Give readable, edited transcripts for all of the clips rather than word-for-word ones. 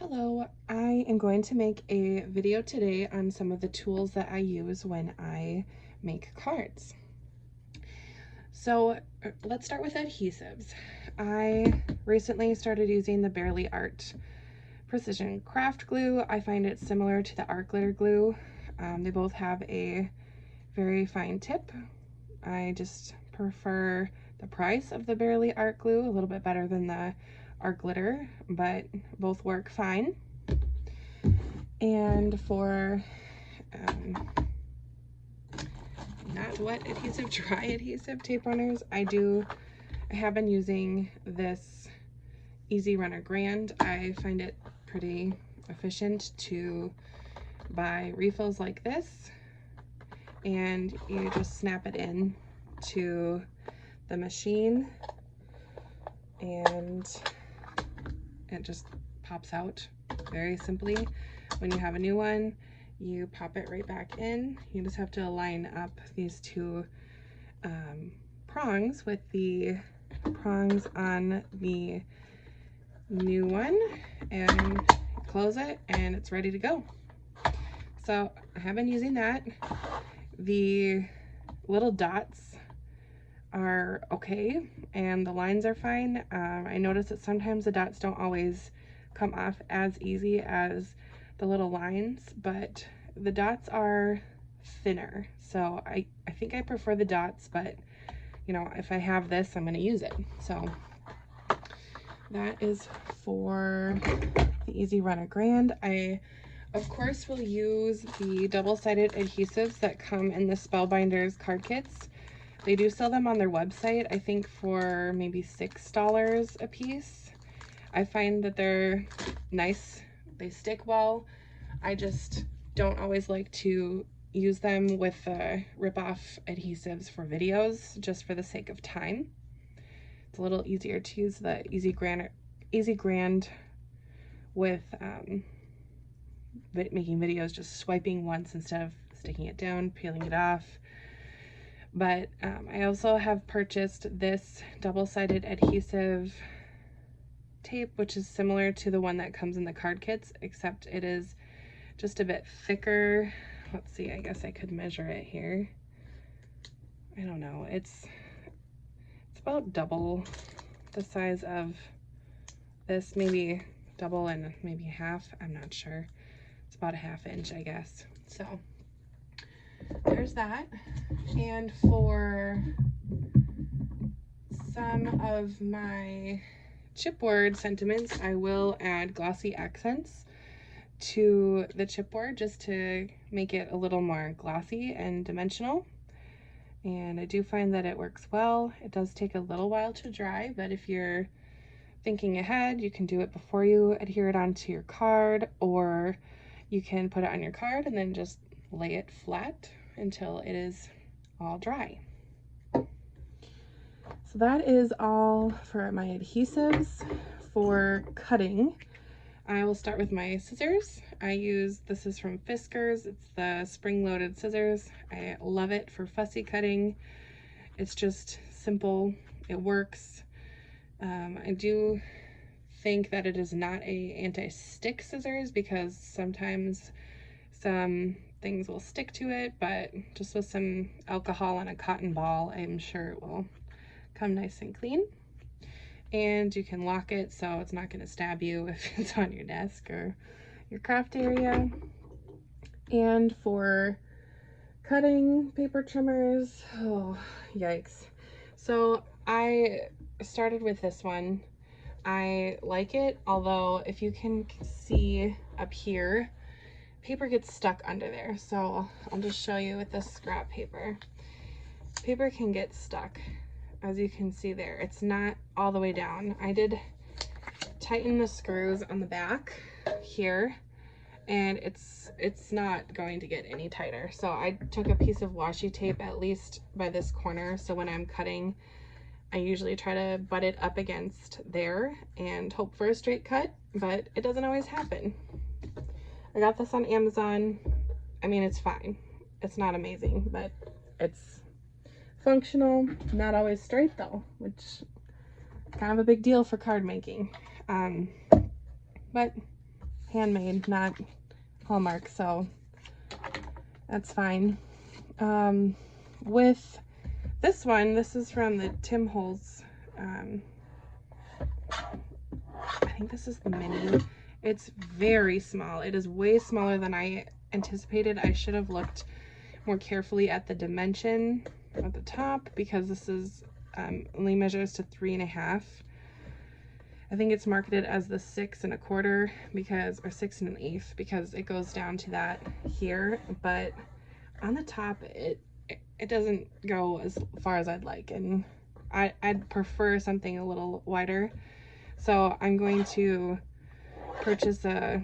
Hello, I am going to make a video today on some of the tools that I use when I make cards. So let's start with adhesives. I recently started using the Barely Art Precision Craft Glue. I find it similar to the Art Glitter Glue. They both have a very fine tip. I just prefer the price of the Barely Art Glue a little bit better than the Art Glitter, but both work fine. And for not wet adhesive, dry adhesive tape runners, I have been using this Easy Runner Grand. I find it pretty efficient to buy refills like this, and you just snap it in to the machine and it just pops out very simply. When you have a new one, you pop it right back in. You just have to line up these two prongs with the prongs on the new one and close it, and it's ready to go. So I have been using that. The little dots are okay and the lines are fine. I notice that sometimes the dots don't always come off as easy as the little lines, but the dots are thinner, so I think I prefer the dots, but you know, if I have this, I'm going to use it. So that is for the Easy Runner Grand. I of course will use the double-sided adhesives that come in the Spellbinders card kits. They do sell them on their website, I think for maybe $6 a piece. I find that they're nice, they stick well. I just don't always like to use them with rip-off adhesives for videos, just for the sake of time. It's a little easier to use the Easy Grand with making videos, just swiping once instead of sticking it down, peeling it off. But I also have purchased this double-sided adhesive tape, which is similar to the one that comes in the card kits, except it is just a bit thicker. Let's see, I guess I could measure it here. I don't know, it's about double the size of this, maybe double and maybe half, I'm not sure. It's about a ½ inch, I guess. So there's that. And for some of my chipboard sentiments, I will add Glossy Accents to the chipboard just to make it a little more glossy and dimensional. And I do find that it works well. It does take a little while to dry, but if you're thinking ahead, you can do it before you adhere it onto your card, or you can put it on your card and then just lay it flat until it is all dry. So that is all for my adhesives. For cutting, I will start with my scissors. This is from Fiskars. It's the spring-loaded scissors. I love it for fussy cutting. It's just simple, it works. I do think that it is not a anti-stick scissors, because sometimes some things will stick to it, but just with some alcohol and a cotton ball, I'm sure it will come nice and clean. And you can lock it so it's not going to stab you if it's on your desk or your craft area. And for cutting paper trimmers, oh yikes. So I started with this one. I like it, although if you can see up here, paper gets stuck under there. So I'll just show you with this scrap paper. Paper can get stuck, as you can see there. It's not all the way down. I did tighten the screws on the back here, and it's not going to get any tighter. So I took a piece of washi tape at least by this corner, so when I'm cutting, I usually try to butt it up against there and hope for a straight cut, but it doesn't always happen. I got this on Amazon. I mean, it's fine. It's not amazing, but it's functional. Not always straight though, which is kind of a big deal for card making. But handmade, not Hallmark, so that's fine. With this one, this is from the Tim Holtz. I think this is the mini. It's very small. It is way smaller than I anticipated. I should have looked more carefully at the dimension at the top, because this is only measures to 3.5. I think it's marketed as the 6 1/4 because, or 6 1/8, because it goes down to that here, but on the top it doesn't go as far as I'd like, and I'd prefer something a little wider. So I'm going to purchase a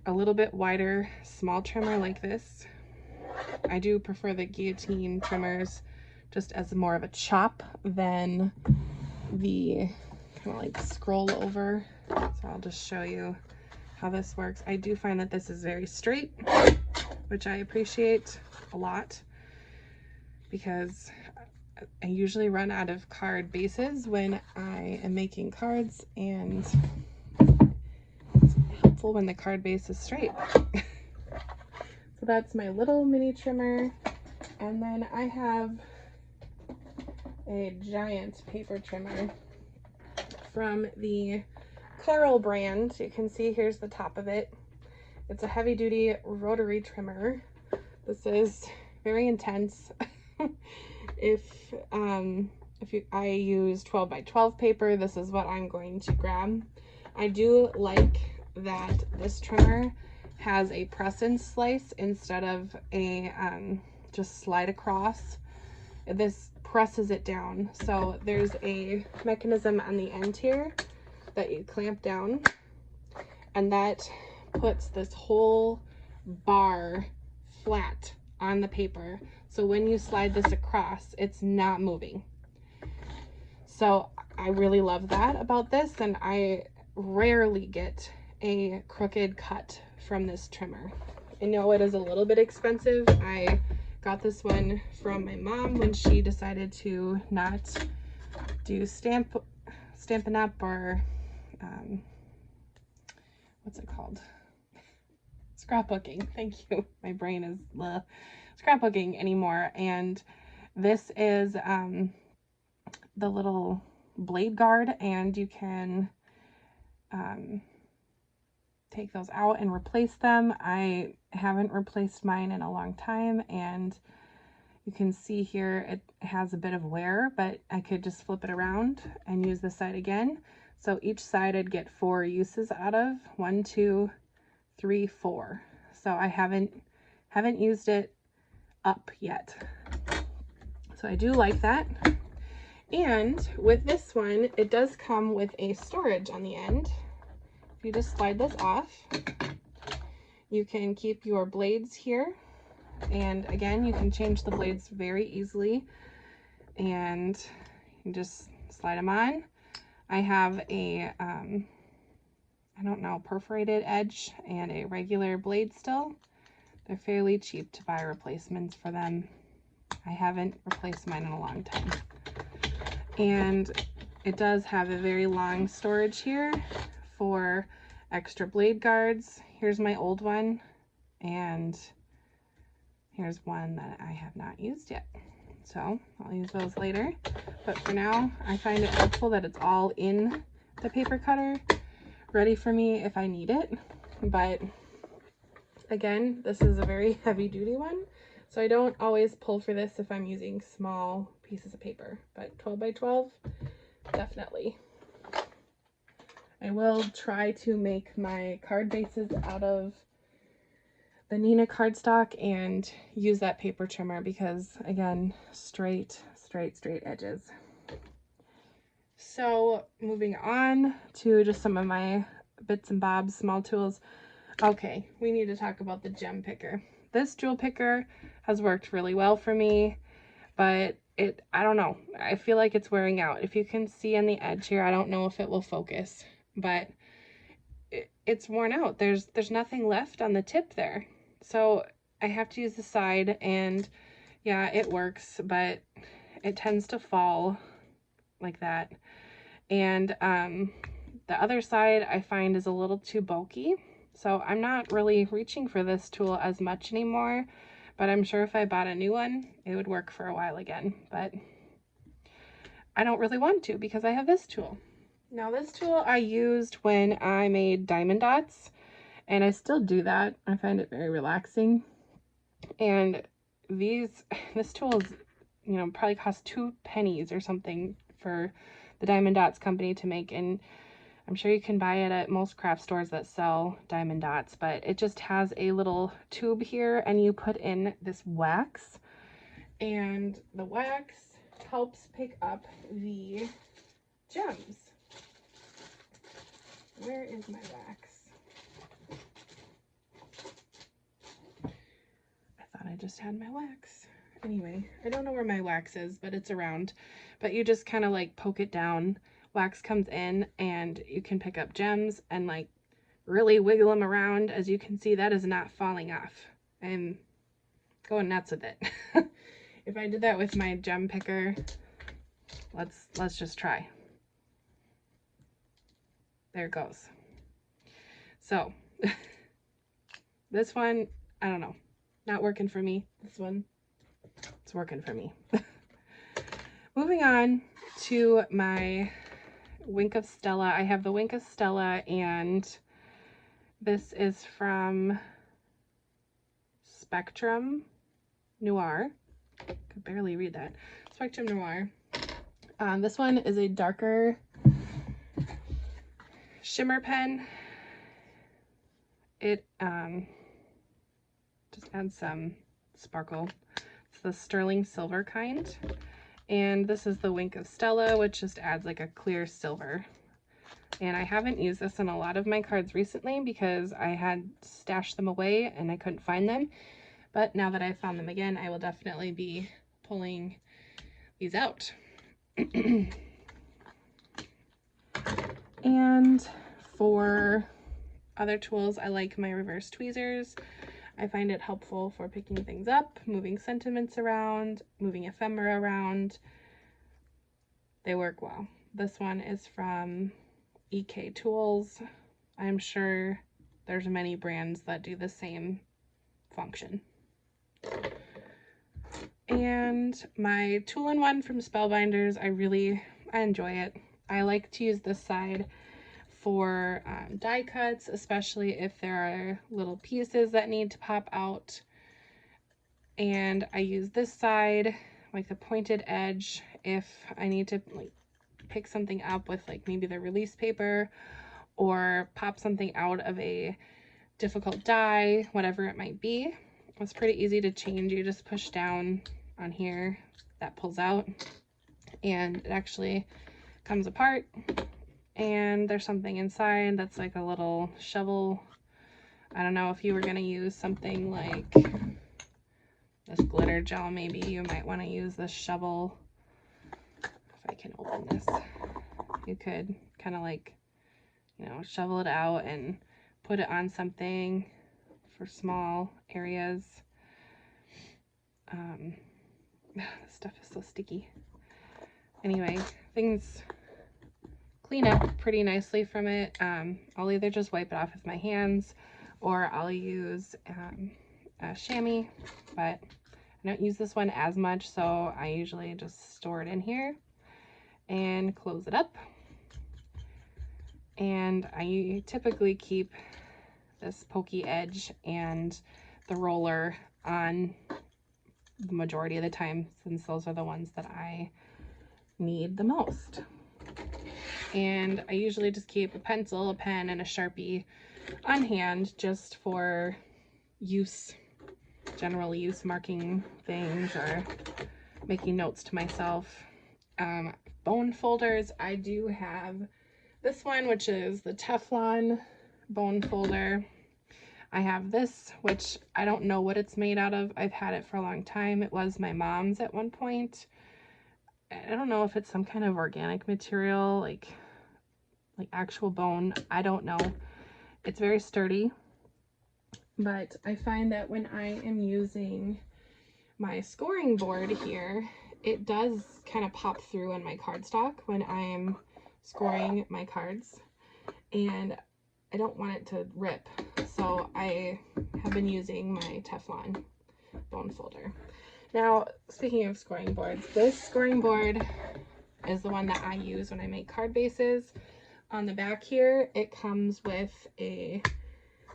little bit wider small trimmer like this. I do prefer the guillotine trimmers just as more of a chop than the kind of like scroll over. So I'll just show you how this works. I do find that this is very straight, which I appreciate a lot, because I usually run out of card bases when I am making cards, and it's helpful when the card base is straight. So that's my little mini trimmer. And then I have a giant paper trimmer from the Carl brand. You can see here's the top of it. It's a heavy duty rotary trimmer. This is very intense. I use 12 by 12 paper, this is what I'm going to grab. I do like that this trimmer has a press and slice instead of a just slide across. This presses it down, so there's a mechanism on the end here that you clamp down, and that puts this whole bar flat on the paper, so when you slide this across, it's not moving. So I really love that about this, and I rarely get a crooked cut from this trimmer. I know it is a little bit expensive. I got this one from my mom when she decided to not do Stampin' Up! Or what's it called? Scrapbooking. Thank you. My brain is scrapbooking anymore. And this is the little blade guard, and you can take those out and replace them. I haven't replaced mine in a long time, and you can see here it has a bit of wear, but I could just flip it around and use this side again. So each side I'd get 4 uses out of. 1, 2, 3, 4. So I haven't used it up yet. So I do like that. And with this one, it does come with a storage on the end. If you just slide this off, you can keep your blades here. And again, you can change the blades very easily, and you just slide them on. I have a, I don't know, perforated edge and a regular blade still. They're fairly cheap to buy replacements for them. I haven't replaced mine in a long time. And it does have a very long storage here for extra blade guards. Here's my old one, and here's one that I have not used yet. So I'll use those later. But for now, I find it helpful that it's all in the paper cutter, ready for me if I need it. But again, this is a very heavy duty one, so I don't always pull for this if I'm using small pieces of paper, but 12 by 12, definitely. I will try to make my card bases out of the Nina cardstock and use that paper trimmer because, again, straight edges. So moving on to just some of my bits and bobs, small tools. Okay, we need to talk about the gem picker. This jewel picker has worked really well for me, but I don't know, I feel like it's wearing out. If you can see on the edge here, I don't know if it will focus, but it's worn out. There's nothing left on the tip there. So I have to use the side, and yeah, it works, but it tends to fall like that. And the other side I find is a little too bulky. So I'm not really reaching for this tool as much anymore, but I'm sure if I bought a new one, it would work for a while again. But I don't really want to because I have this tool. Now this tool I used when I made diamond dots, and I still do that. I find it very relaxing. And this tool is, you know, probably cost 2 pennies or something for the Diamond Dots company to make, and I'm sure you can buy it at most craft stores that sell diamond dots, but it just has a little tube here, and you put in this wax, and the wax helps pick up the gems. Where is my wax? I just had my wax. Anyway, I don't know where my wax is, but it's around. But you just kind of like poke it down. Wax comes in and you can pick up gems and like really wiggle them around. As you can see, that is not falling off. I'm going nuts with it. If I did that with my gem picker, let's just try. There it goes. So this one, I don't know. Not working for me. This one, it's working for me. Moving on to my Wink of Stella. I have the Wink of Stella, and this is from Spectrum Noir. I could barely read that. Spectrum Noir. This one is a darker shimmer pen. It just add some sparkle. It's the sterling silver kind, and this is the Wink of Stella, which just adds like a clear silver. And I haven't used this in a lot of my cards recently because I had stashed them away and I couldn't find them, but now that I've found them again, I will definitely be pulling these out. And for other tools, I like my reverse tweezers. I find it helpful for picking things up, moving sentiments around, moving ephemera around. They work well. This one is from EK Tools. I'm sure there's many brands that do the same function. And my Tool-in-One from Spellbinders, I enjoy it. I like to use this side for die cuts, especially if there are little pieces that need to pop out. And I use this side, like the pointed edge, if I need to like pick something up with like maybe the release paper or pop something out of a difficult die, whatever it might be. It's pretty easy to change. You just push down on here, that pulls out, and it actually comes apart. And there's something inside that's like a little shovel. I don't know, if you were going to use something like this glitter gel, maybe you might want to use this shovel. If I can open this, you could kind of like, you know, shovel it out and put it on something for small areas. This stuff is so sticky. Anyway, things clean up pretty nicely from it. I'll either just wipe it off with my hands or I'll use a chamois, but I don't use this one as much, so I usually just store it in here and close it up. And I typically keep this pokey edge and the roller on the majority of the time, since those are the ones that I need the most. And I usually just keep a pencil, a pen, and a Sharpie on hand just for use, general use, marking things or making notes to myself. Bone folders, I do have this one, which is the Teflon bone folder. I have this, which I don't know what it's made out of. I've had it for a long time. It was my mom's at one point. I don't know if it's some kind of organic material, like actual bone. I don't know. It's very sturdy, but I find that when I am using my scoring board here, it does kind of pop through in my cardstock when I am scoring my cards. And I don't want it to rip, so I have been using my Teflon bone folder. Now, speaking of scoring boards, this scoring board is the one that I use when I make card bases. On the back here, it comes with a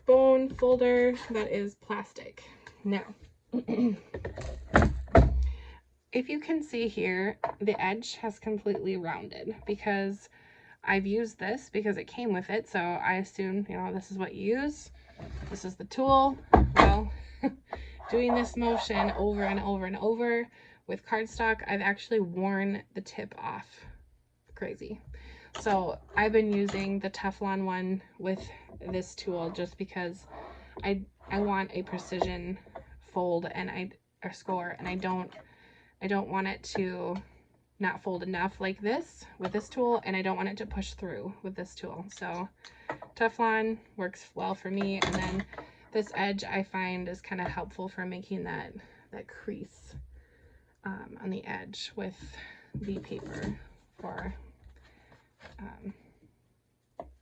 bone folder that is plastic. Now, if you can see here, the edge has completely rounded because I've used this because it came with it, so I assume, you know, this is what you use. This is the tool. Well, doing this motion over and over and over with cardstock, I've actually worn the tip off. Crazy. So I've been using the Teflon one with this tool just because I want a precision fold and or score, and I don't want it to not fold enough like this with this tool, and I don't want it to push through with this tool. So Teflon works well for me, and then this edge I find is kind of helpful for making that crease on the edge with the paper for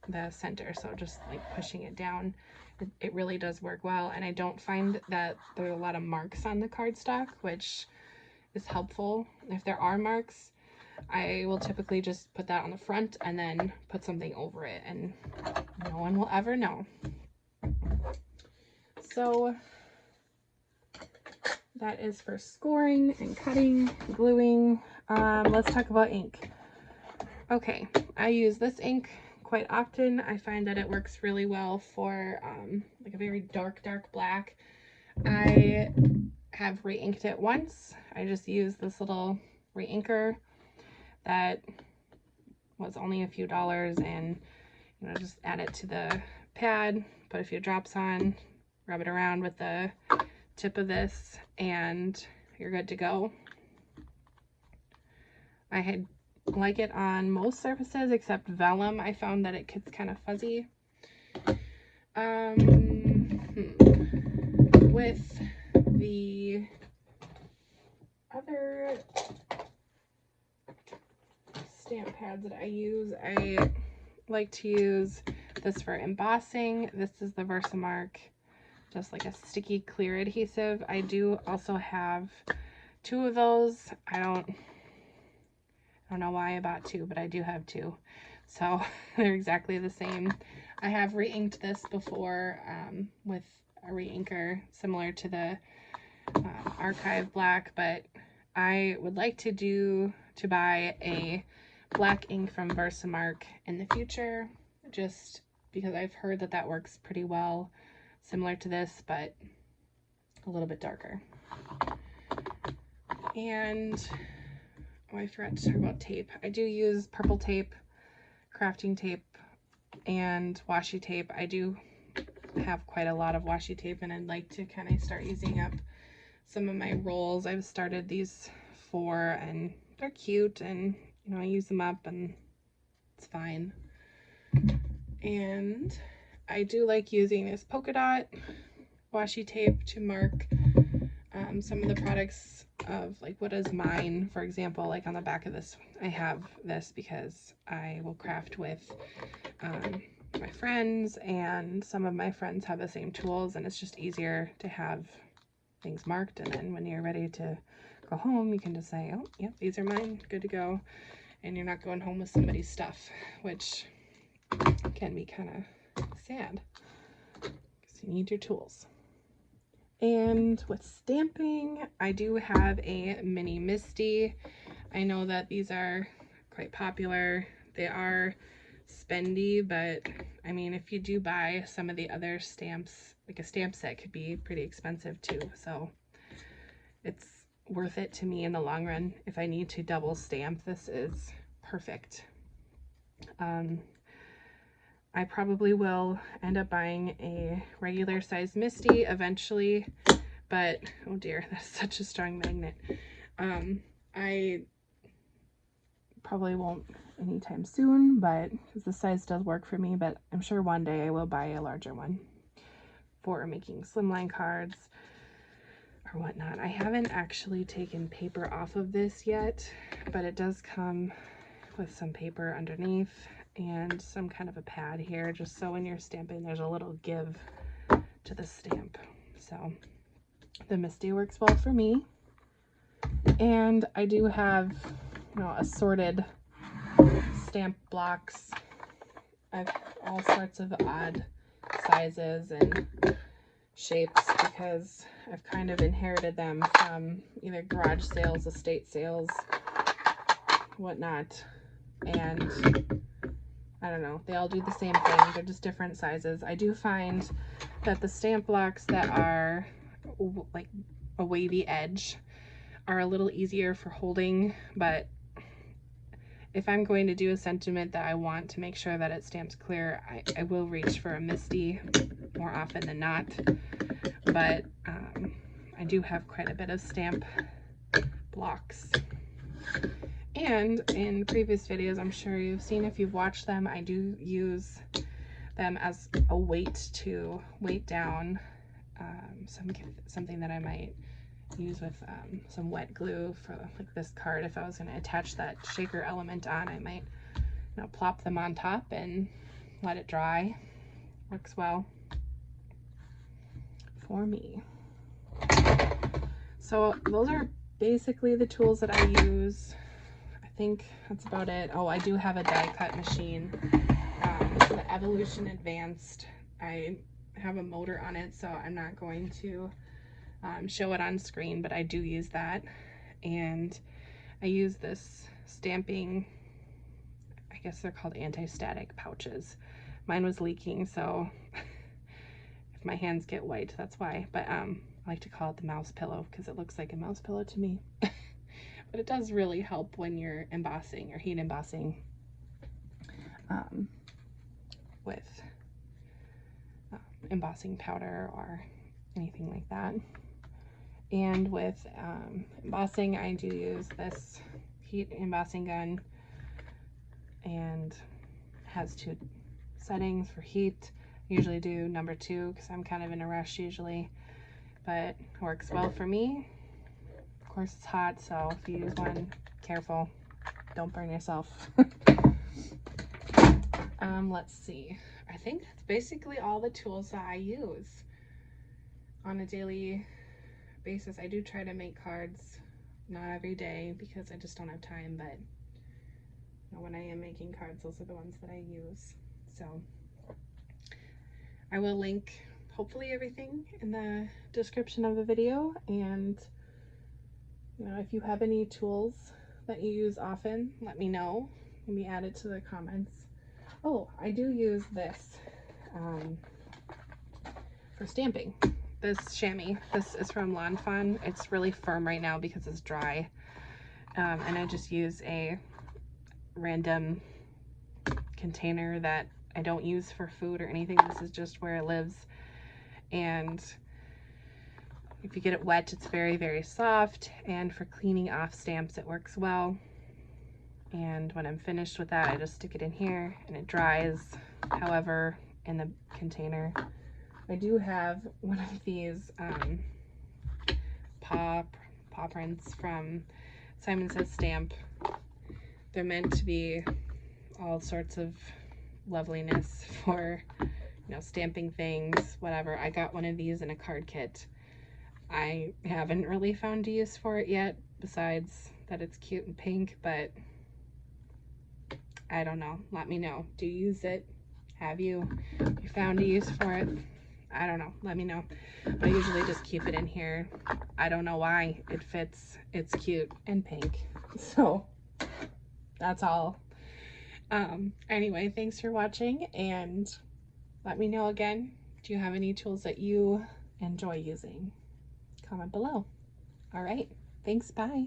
the center. So just like pushing it down, it really does work well, and I don't find that there are a lot of marks on the cardstock, which is helpful. If there are marks, I will typically just put that on the front and then put something over it, and no one will ever know. So that is for scoring and cutting, gluing. Let's talk about ink. Okay, I use this ink quite often. I find that it works really well for like a very dark black. I have re-inked it once. I just used this little re-inker that was only a few dollars, and you know, just add it to the pad, put a few drops on, rub it around with the tip of this, and you're good to go. I like it on most surfaces except vellum. I found that it gets kind of fuzzy. With the other stamp pads that I use, I like to use this for embossing. This is the VersaMark, just like a sticky clear adhesive. I do also have 2 of those. I don't know why I bought 2, but I do have 2. So they're exactly the same. I have re-inked this before with a re-inker similar to the Archive Black, but I would like to buy a black ink from VersaMark in the future, just because I've heard that works pretty well, similar to this, but a little bit darker. And oh, I forgot to talk about tape. I do use purple tape, crafting tape, and washi tape. I do have quite a lot of washi tape, and I'd like to kind of start using up some of my rolls. I've started these 4, and they're cute, and you know, I use them up and it's fine. And I do like using this polka dot washi tape to mark some of the products of like what is mine. For example, like on the back of this, I have this because I will craft with my friends, and some of my friends have the same tools, and it's just easier to have things marked, and then when you're ready to go home, you can just say, oh, yep, these are mine, good to go, and you're not going home with somebody's stuff, which can be kind of sad because you need your tools. And with stamping, I do have a mini Misti. I know that these are quite popular. They are spendy, but I mean, if you do buy some of the other stamps, like a stamp set could be pretty expensive too, so it's worth it to me in the long run. If I need to double stamp, this is perfect. I probably will end up buying a regular size Misti eventually, but oh dear, that's such a strong magnet. I probably won't anytime soon, but because the size does work for me, but I'm sure one day I will buy a larger one for making slimline cards or whatnot. I haven't actually taken paper off of this yet, but it does come with some paper underneath, and some kind of a pad here, just so when you're stamping there's a little give to the stamp. So the Misti works well for me. And I do have, you know, assorted stamp blocks of all sorts of odd sizes and shapes, because I've kind of inherited them from either garage sales, estate sales, whatnot. And I don't know, they all do the same thing. They're just different sizes. I do find that the stamp blocks that are like a wavy edge are a little easier for holding, but if I'm going to do a sentiment that I want to make sure that it stamps clear, I will reach for a Misti more often than not. But I do have quite a bit of stamp blocks. And in previous videos, I'm sure you've seen, if you've watched them, I do use them as a weight to weight down something that I might use with some wet glue for like this card. If I was going to attach that shaker element on, I might, you know, plop them on top and let it dry. Works well for me. So those are basically the tools that I use. I think that's about it. Oh, I do have a die cut machine, the Evolution Advanced. I have a motor on it, so I'm not going to show it on screen, but I do use that. And I use this stamping, I guess they're called anti-static pouches. Mine was leaking, so if my hands get white, that's why. But I like to call it the mouse pillow because it looks like a mouse pillow to me. But it does really help when you're embossing or heat embossing with embossing powder or anything like that. And with embossing, I do use this heat embossing gun, and has 2 settings for heat. I usually do number 2 because I'm kind of in a rush usually, but it works well for me. Of course it's hot, so if you use one, careful, don't burn yourself. Let's see, I think that's basically all the tools that I use on a daily basis. I do try to make cards, not every day because I just don't have time, but you know, when I am making cards, those are the ones that I use. So I will link hopefully everything in the description of the video, and you know, if you have any tools that you use often, let me know. Maybe add it to the comments. Oh, I do use this for stamping. This chamois, this is from Lawn Fawn. It's really firm right now because it's dry. And I just use a random container that I don't use for food or anything. This is just where it lives. And if you get it wet, it's very, very soft. And for cleaning off stamps, it works well. And when I'm finished with that, I just stick it in here and it dries, however, in the container. I do have one of these paw prints from Simon Says Stamp. They're meant to be all sorts of loveliness for, you know, stamping things, whatever. I got one of these in a card kit. I haven't really found a use for it yet, besides that it's cute and pink, but I don't know. Let me know. Do you use it? Have you found a use for it? I don't know. Let me know. I usually just keep it in here. I don't know why. It fits. It's cute and pink. So that's all. Anyway, thanks for watching, and let me know again. Do you have any tools that you enjoy using? Comment below. All right. Thanks. Bye.